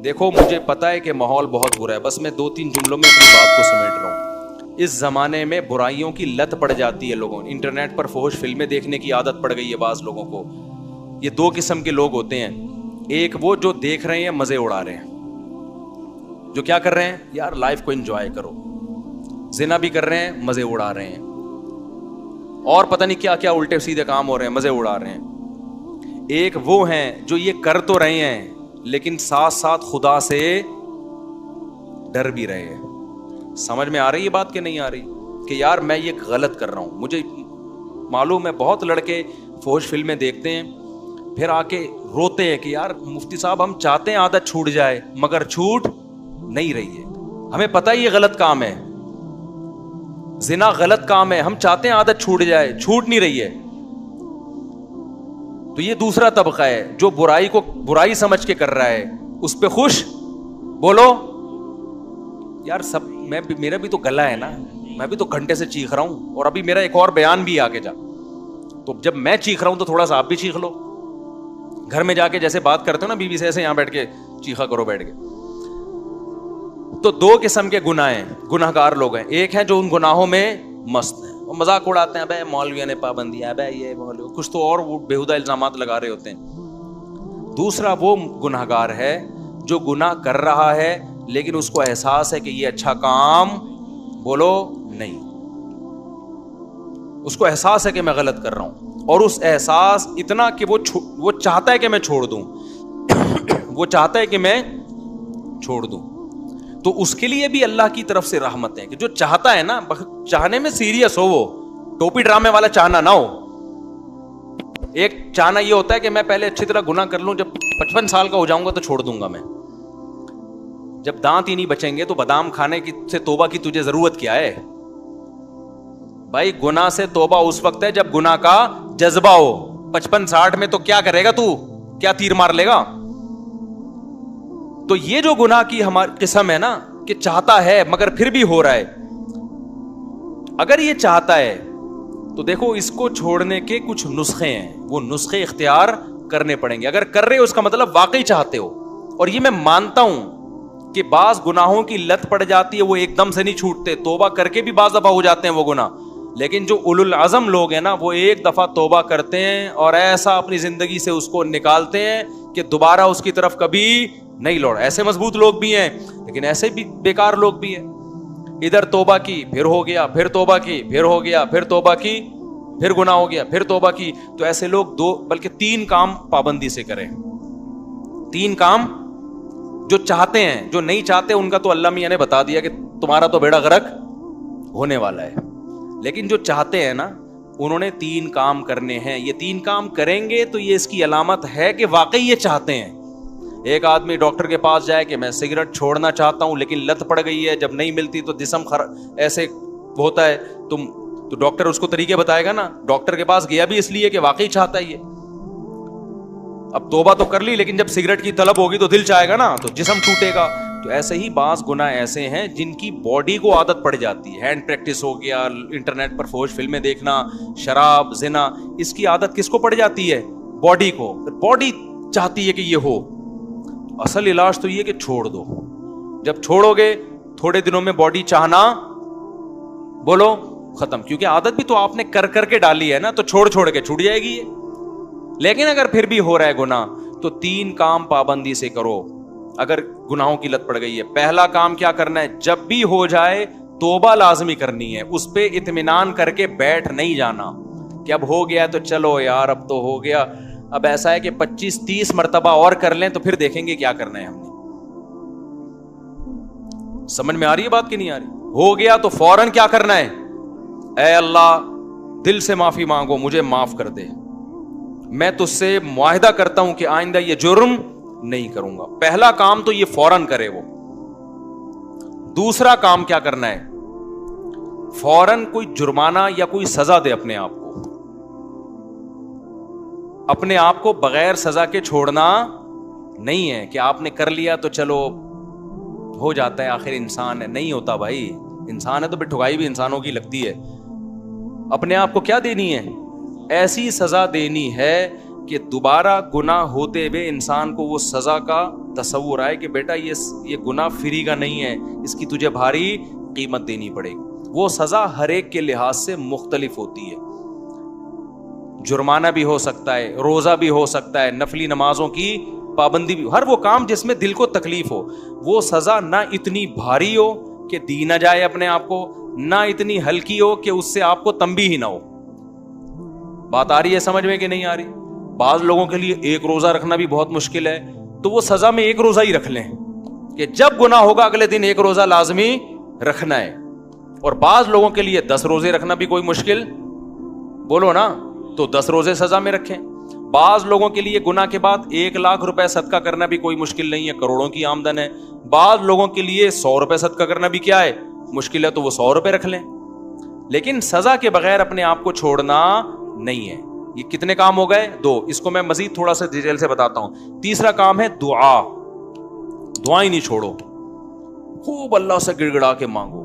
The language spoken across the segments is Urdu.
دیکھو مجھے پتا ہے کہ ماحول بہت برا ہے، بس میں 2-3 جملوں میں اپنی بات کو سمیٹ رہا ہوں۔ اس زمانے میں برائیوں کی لت پڑ جاتی ہے لوگوں، انٹرنیٹ پر فحش فلمیں دیکھنے کی عادت پڑ گئی ہے بعض لوگوں کو۔ یہ 2 قسم کے لوگ ہوتے ہیں، ایک وہ جو دیکھ رہے ہیں مزے اڑا رہے ہیں، جو کیا کر رہے ہیں یار لائف کو انجوائے کرو، زنا بھی کر رہے ہیں مزے اڑا رہے ہیں، اور پتہ نہیں کیا کیا الٹے سیدھے کام ہو رہے ہیں، مزے اڑا رہے ہیں۔ ایک وہ ہیں جو یہ کر تو رہے ہیں لیکن ساتھ ساتھ خدا سے ڈر بھی رہے ہیں۔ سمجھ میں آ رہی ہے بات کہ نہیں آ رہی کہ یار میں یہ غلط کر رہا ہوں؟ مجھے معلوم ہے بہت لڑکے فحش فلمیں دیکھتے ہیں پھر آ کے روتے ہیں کہ یار مفتی صاحب ہم چاہتے ہیں عادت چھوٹ جائے مگر چھوٹ نہیں رہی ہے، ہمیں پتہ ہے یہ غلط کام ہے، زنا غلط کام ہے، ہم چاہتے ہیں عادت چھوٹ جائے، چھوٹ نہیں رہی ہے۔ تو یہ دوسرا طبقہ ہے جو برائی کو برائی سمجھ کے کر رہا ہے، اس پہ خوش بولو یار سب میرا بھی تو گلا ہے نا، میں بھی تو گھنٹے سے چیخ رہا ہوں اور ابھی میرا ایک اور بیان بھی آگے جا، تو جب میں چیخ رہا ہوں تو تھوڑا سا آپ بھی چیخ لو، گھر میں جا کے جیسے بات کرتے ہو نا بیوی سے، ایسے یہاں بیٹھ کے چیخا کرو بیٹھ کے۔ تو 2 قسم کے گناہ ہیں، گناہ گار لوگ ہیں، ایک ہیں جو ان گناہوں میں مست ہیں، وہ مذاق اڑاتے ہیں، بھائی مولویوں نے پابندی ہے، بھائی یہ مولوی کچھ تو اور وہ بےہودہ الزامات لگا رہے ہوتے ہیں۔ دوسرا وہ گناہ گار ہے جو گناہ کر رہا ہے لیکن اس کو احساس ہے کہ یہ اچھا کام بولو نہیں، اس کو احساس ہے کہ میں غلط کر رہا ہوں، اور اس احساس اتنا کہ وہ چاہتا ہے کہ میں چھوڑ دوں وہ چاہتا ہے کہ میں چھوڑ دوں۔ تو اس کے لیے بھی اللہ کی طرف سے رحمت ہے کہ جو چاہتا ہے نا، چاہنے میں سیریس ہو، وہ ٹوپی ڈرامے والا چاہنا نہ ہو۔ ایک چاہنا یہ ہوتا ہے کہ میں پہلے اچھی طرح گناہ کر لوں، جب 55 سال کا ہو جاؤں گا تو چھوڑ دوں گا میں، جب دانت ہی نہیں بچیں گے تو بادام کھانے کی سے توبہ کی تجھے ضرورت کیا ہے بھائی؟ گناہ سے توبہ اس وقت ہے جب گناہ کا جذبہ ہو، 55-60 میں تو کیا کرے گا تو؟ کیا تیر مار لے گا؟ تو یہ جو گناہ کی ہماری قسم ہے نا کہ چاہتا ہے مگر پھر بھی ہو رہا ہے، اگر یہ چاہتا ہے تو دیکھو اس کو چھوڑنے کے کچھ نسخے ہیں، وہ نسخے اختیار کرنے پڑیں گے۔ اگر کر رہے ہو اس کا مطلب واقعی چاہتے ہو، اور یہ میں مانتا ہوں کہ بعض گناہوں کی لت پڑ جاتی ہے، وہ ایک دم سے نہیں چھوٹتے، توبہ کر کے بھی بعض دفعہ ہو جاتے ہیں وہ گناہ، لیکن جو اولو العزم لوگ ہیں نا وہ ایک دفعہ توبہ کرتے ہیں اور ایسا اپنی زندگی سے اس کو نکالتے ہیں کہ دوبارہ اس کی طرف کبھی نہیں لوٹ۔ ایسے مضبوط لوگ بھی ہیں لیکن ایسے بھی بیکار لوگ بھی ہیں، ادھر توبہ کی پھر ہو گیا، پھر توبہ کی پھر ہو گیا، پھر توبہ کی پھر گناہ ہو گیا، پھر توبہ کی۔ تو ایسے لوگ 2 بلکہ 3 کام پابندی سے کریں، 3 کام جو چاہتے ہیں، جو نہیں چاہتے ان کا تو اللہ میاں نے بتا دیا کہ تمہارا تو بیڑا غرق ہونے والا ہے، لیکن جو چاہتے ہیں نا انہوں نے 3 کام کرنے ہیں۔ یہ 3 کام کریں گے تو یہ اس کی علامت ہے کہ واقعی یہ چاہتے ہیں۔ ایک آدمی ڈاکٹر کے پاس جائے کہ میں سگریٹ چھوڑنا چاہتا ہوں لیکن لت پڑ گئی ہے، جب نہیں ملتی تو جسم ایسے ہوتا ہے، تو ڈاکٹر اس کو طریقے بتائے گا نا۔ ڈاکٹر کے پاس گیا بھی اس لیے کہ واقعی چاہتا ہے یہ، اب توبہ تو کر لی لیکن جب سگریٹ کی طلب ہوگی تو دل چاہے گا نا، تو جسم ٹوٹے گا۔ تو ایسے ہی بعض گناہ ایسے ہیں جن کی باڈی کو عادت پڑ جاتی ہے، ہینڈ پریکٹس ہو گیا، انٹرنیٹ پر فحش فلمیں دیکھنا، شراب، زنا، اس کی عادت کس کو پڑ جاتی ہے؟ باڈی کو۔ باڈی چاہتی ہے کہ یہ ہو، اصل علاج تو یہ کہ چھوڑ دو۔ جب چھوڑو گے تھوڑے دنوں میں باڈی چاہنا بولو ختم، کیونکہ عادت بھی تو آپ نے کر کر کے ڈالی ہے نا، تو چھوڑ چھوڑ کے چھوٹ جائے گی یہ۔ لیکن اگر پھر بھی ہو رہا ہے گناہ تو 3 کام پابندی سے کرو اگر گناہوں کی لت پڑ گئی ہے۔ پہلا کام کیا کرنا ہے؟ جب بھی ہو جائے توبہ لازمی کرنی ہے، اس پہ اطمینان کر کے بیٹھ نہیں جانا کہ اب ہو گیا تو چلو یار اب تو ہو گیا، اب ایسا ہے کہ 25-30 مرتبہ اور کر لیں تو پھر دیکھیں گے کیا کرنا ہے ہم نے۔ سمجھ میں آ رہی ہے بات کہ نہیں آ رہی؟ ہو گیا تو فوراً کیا کرنا ہے؟ اے اللہ دل سے معافی مانگو، مجھے معاف کر دے، میں تجھ سے معاہدہ کرتا ہوں کہ آئندہ یہ جرم نہیں کروں گا۔ پہلا کام تو یہ فوراً کرے وہ۔ دوسرا کام کیا کرنا ہے؟ فوراً کوئی جرمانہ یا کوئی سزا دے اپنے آپ کو، اپنے آپ کو بغیر سزا کے چھوڑنا نہیں ہے کہ آپ نے کر لیا تو چلو ہو جاتا ہے، آخر انسان ہے۔ نہیں ہوتا بھائی، انسان ہے تو پھر ٹھگائی بھی انسانوں کی لگتی ہے۔ اپنے آپ کو کیا دینی ہے؟ ایسی سزا دینی ہے کہ دوبارہ گناہ ہوتے ہوئے انسان کو وہ سزا کا تصور آئے کہ بیٹا یہ گناہ فری کا نہیں ہے, اس کی تجھے بھاری قیمت دینی پڑے گی. وہ سزا ہر ایک کے لحاظ سے مختلف ہوتی ہے. جرمانہ بھی ہو سکتا ہے, روزہ بھی ہو سکتا ہے, نفلی نمازوں کی پابندی بھی, ہر وہ کام جس میں دل کو تکلیف ہو. وہ سزا نہ اتنی بھاری ہو کہ دی نہ جائے اپنے آپ کو, نہ اتنی ہلکی ہو کہ اس سے آپ کو تنبیہ ہی نہ ہو. بات آ رہی ہے سمجھ میں کہ نہیں آ رہی؟ بعض لوگوں کے لیے ایک روزہ رکھنا بھی بہت مشکل ہے, تو وہ سزا میں ایک روزہ ہی رکھ لیں کہ جب گناہ ہوگا اگلے دن ایک روزہ لازمی رکھنا ہے. اور بعض لوگوں کے لیے 10 روزے رکھنا بھی کوئی مشکل, بولو نا, تو 10 روزے سزا میں رکھیں. بعض لوگوں کے لیے گناہ کے بعد 1 لاکھ روپے صدقہ کرنا بھی کوئی مشکل نہیں ہے, کروڑوں کی آمدن ہے. بعض لوگوں کے لیے 100 روپے صدقہ کرنا بھی کیا ہے, مشکل ہے, تو وہ 100 روپے رکھ لیں. لیکن سزا کے بغیر اپنے آپ کو چھوڑنا نہیں ہے. یہ کتنے کام ہو گئے؟ 2. اس کو میں مزید تھوڑا سا ڈیٹیل سے بتاتا ہوں. تیسرا کام ہے دعا. دعائیں نہیں چھوڑو, خوب اللہ سے گڑ گڑا کے مانگو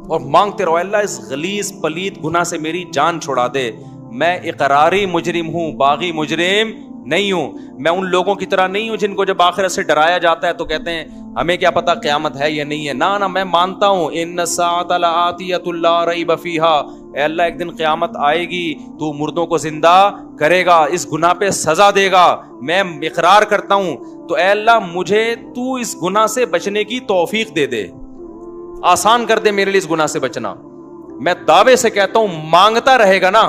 اور مانگتے رہو, اللہ اس غلیظ پلید گناہ سے میری جان چھڑا دے. میں اقراری مجرم ہوں, باغی مجرم نہیں ہوں. میں ان لوگوں کی طرح نہیں ہوں جن کو جب آخرت سے ڈرایا جاتا ہے تو کہتے ہیں ہمیں کیا پتا قیامت ہے یا نہیں ہے. نہ میں مانتا ہوں ان الساعۃ لآتیۃ لا ریب فیہا, اے اللہ ایک دن قیامت آئے گی, تو مردوں کو زندہ کرے گا, اس گناہ پہ سزا دے گا, میں اقرار کرتا ہوں. تو اے اللہ مجھے تو اس گناہ سے بچنے کی توفیق دے دے, آسان کر دے میرے لیے اس گناہ سے بچنا. میں دعوے سے کہتا ہوں مانگتا رہے گا نا,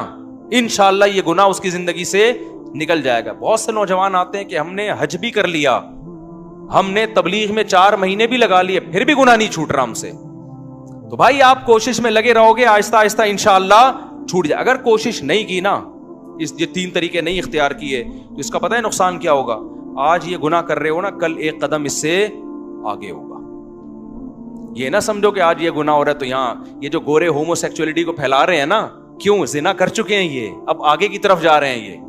انشاءاللہ یہ گناہ اس کی زندگی سے نکل جائے گا. بہت سے نوجوان آتے ہیں کہ ہم نے حج بھی کر لیا, ہم نے تبلیغ میں 4 مہینے بھی لگا لیے, پھر بھی گناہ نہیں چھوٹ رہا ہم سے. تو بھائی آپ کوشش میں لگے رہو گے, آہستہ آہستہ انشاءاللہ چھوٹ جائے. اگر کوشش نہیں کی نا, یہ 3 طریقے نہیں اختیار کیے, تو اس کا پتہ ہے نقصان کیا ہوگا؟ آج یہ گناہ کر رہے ہو نا, کل ایک قدم اس سے آگے ہوگا. یہ نہ سمجھو کہ آج یہ گناہ ہو رہا ہے تو یہاں یہ جو گورے ہومو سیکچولیٹی کو پھیلا رہے ہیں نا, کیوں؟ زنا کر چکے ہیں یہ, اب آگے کی طرف جا رہے ہیں یہ.